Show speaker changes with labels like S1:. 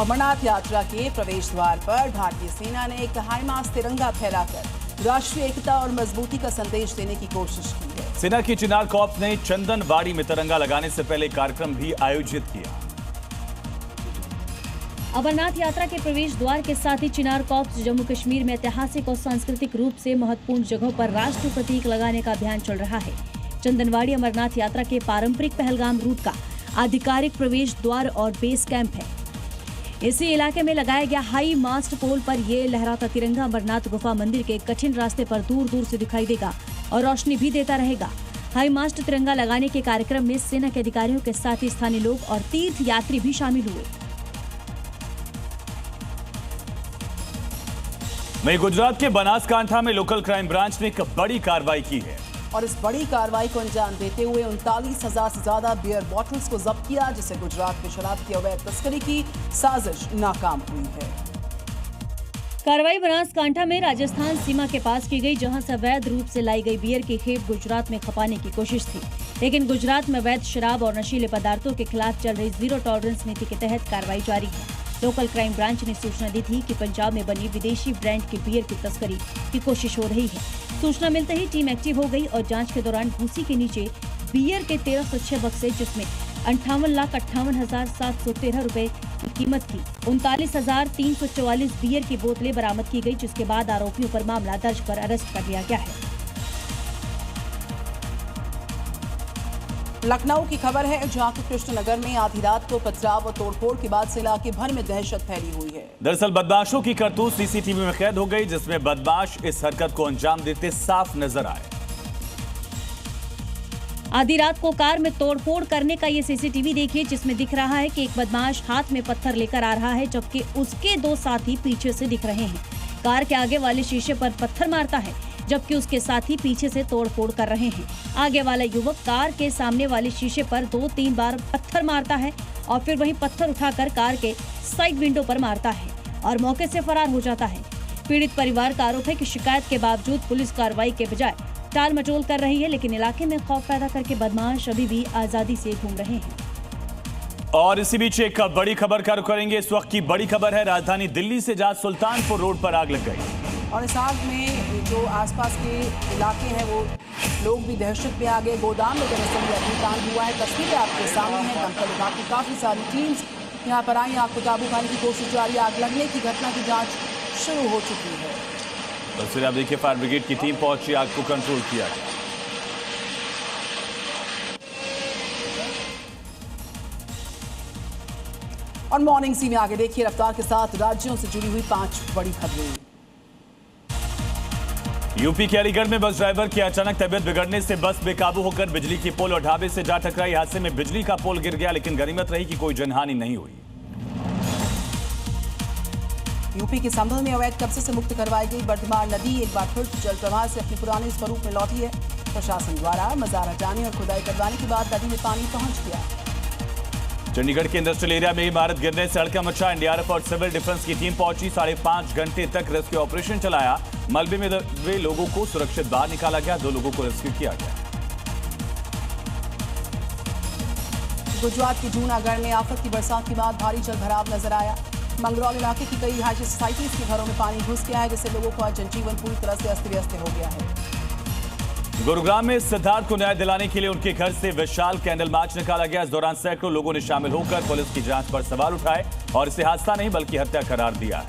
S1: अमरनाथ यात्रा के प्रवेश द्वार पर भारतीय सेना ने एक हाई मास्ट तिरंगा फहराकर राष्ट्रीय एकता और मजबूती का संदेश देने की कोशिश की है।
S2: सेना की चिनार कॉर्प्स ने चंदनवाड़ी में तिरंगा लगाने से पहले कार्यक्रम भी आयोजित किया।
S3: अमरनाथ यात्रा के प्रवेश द्वार के साथ ही चिनार कॉर्प्स जम्मू कश्मीर में ऐतिहासिक और सांस्कृतिक रूप से महत्वपूर्ण जगहों पर राष्ट्र प्रतीक लगाने का अभियान चल रहा है। चंदनवाड़ी अमरनाथ यात्रा के पारंपरिक पहलगाम रूट का आधिकारिक प्रवेश द्वार और बेस कैंप है। इसी इलाके में लगाया गया हाई मास्ट पोल पर ये लहराता तिरंगा अमरनाथ गुफा मंदिर के कठिन रास्ते पर दूर दूर से दिखाई देगा और रोशनी भी देता रहेगा। हाई मास्ट तिरंगा लगाने के कार्यक्रम में सेना के अधिकारियों के साथ ही स्थानीय लोग और तीर्थ यात्री भी शामिल हुए।
S2: वहीं गुजरात के बनासकांठा में लोकल क्राइम ब्रांच ने एक बड़ी कार्रवाई की है
S1: और इस बड़ी कार्रवाई को अंजाम देते हुए 39,000 से ज्यादा बियर बॉटल्स को जब्त किया, जिससे गुजरात में शराब की अवैध तस्करी की साजिश नाकाम हुई है।
S3: कार्रवाई बनासकांठा में राजस्थान सीमा के पास की गई, जहां से अवैध रूप से लाई गई बियर की खेप गुजरात में खपाने की कोशिश थी, लेकिन गुजरात में अवैध शराब और नशीले पदार्थों के खिलाफ चल रही जीरो टॉलरेंस नीति के तहत कार्रवाई जारी है। लोकल क्राइम ब्रांच ने सूचना दी थी कि पंजाब में बनी विदेशी ब्रांड की बियर की तस्करी की कोशिश हो रही है। सूचना मिलते ही टीम एक्टिव हो गई और जांच के दौरान भूसी के नीचे बियर के 1306 बक्से, जिसमें 58,58,713 रुपए की कीमत की 39,344 बियर की बोतलें बरामद की गई, जिसके बाद आरोपियों पर मामला दर्ज कर अरेस्ट कर लिया गया है।
S1: लखनऊ की खबर है, जहां कृष्णनगर में आधी रात को पथराव और तोड़फोड़ के बाद से इलाके भर में दहशत फैली हुई है।
S2: दरअसल बदमाशों की करतूत सीसीटीवी में कैद हो गई, जिसमें बदमाश इस हरकत को अंजाम देते साफ नजर आए।
S3: आधी रात को कार में तोड़फोड़ करने का ये सीसीटीवी देखिए, जिसमें दिख रहा है कि एक बदमाश हाथ में पत्थर लेकर आ रहा है, जबकि उसके दो साथी पीछे से दिख रहे हैं। कार के आगे वाले शीशे पर पत्थर मारता है, जबकि उसके साथी पीछे से तोड़फोड़ कर रहे हैं। आगे वाला युवक कार के सामने वाले शीशे पर 2-3 बार पत्थर मारता है और फिर वहीं पत्थर उठाकर कार के साइड विंडो पर मारता है और मौके से फरार हो जाता है। पीड़ित परिवार का आरोप है कि शिकायत के बावजूद पुलिस कार्रवाई के बजाय टाल मटोल कर रही है, लेकिन इलाके में खौफ पैदा करके बदमाश अभी भी आजादी से घूम रहे हैं।
S2: और इसी बीच एक बड़ी खबर का रुख करेंगे। इस वक्त की बड़ी खबर है, राजधानी दिल्ली से जहां सुल्तानपुर रोड पर आग लग गई
S1: और इस आग में जो आसपास के इलाके हैं वो लोग भी दहशत में आ गए। गोदाम में दरअसल अग्निकांड हुआ है। तस्वीरें आपके सामने हैं। दमकल विभाग की काफी सारी टीम्स यहाँ पर आई, आग को काबू पाने की कोशिश जारी। आग लगने की घटना की जांच शुरू हो चुकी है।
S2: तस्वीरें आप देखिए, फायर ब्रिगेड की टीम पहुंची, आग को कंट्रोल किया गया।
S1: और मॉर्निंग सी में आगे देखिए, रफ्तार के साथ राज्यों से जुड़ी हुई 5 बड़ी खबरें।
S2: यूपी के अलीगढ़ में बस ड्राइवर की अचानक तबीयत बिगड़ने से बस बेकाबू होकर बिजली की पोल और ढाबे से जा टकराई। हादसे में बिजली का पोल गिर गया, लेकिन गनीमत रही कि कोई जनहानि नहीं हुई।
S1: यूपी के संभल में अवैध कब्जे से मुक्त करवाई गई बर्धमान नदी एक बार फिर जल प्रवाह से अपने पुराने स्वरूप में लौटी है। प्रशासन द्वारा मजार हटाने और खुदाई करवाने के बाद नदी में पानी पहुंच गया।
S2: चंडीगढ़ के इंडस्ट्रियल एरिया में इमारत गिरने से हड़कंप मचा। एनडीआरएफ और सिविल डिफेंस की टीम पहुंची। 5.5 घंटे तक रेस्क्यू ऑपरेशन चलाया। मलबे में दबे लोगों को सुरक्षित बाहर निकाला गया। 2 लोगों को रेस्क्यू किया गया।
S1: गुजरात के जूनागढ़ में आफत की बरसात के बाद भारी जल भराव नजर आया। मंगरौल इलाके की कई रिहायशी सोसाइटीज के घरों में पानी घुस गया है, जिससे लोगों का जनजीवन पूरी तरह से अस्त व्यस्त हो गया है।
S2: गुरुग्राम में सिद्धार्थ को न्याय दिलाने के लिए उनके घर से विशाल कैंडल मार्च निकाला गया। इस दौरान सैकड़ों लोगों ने शामिल होकर पुलिस की जांच पर सवाल उठाए और इसे हादसा नहीं बल्कि हत्या करार दिया है।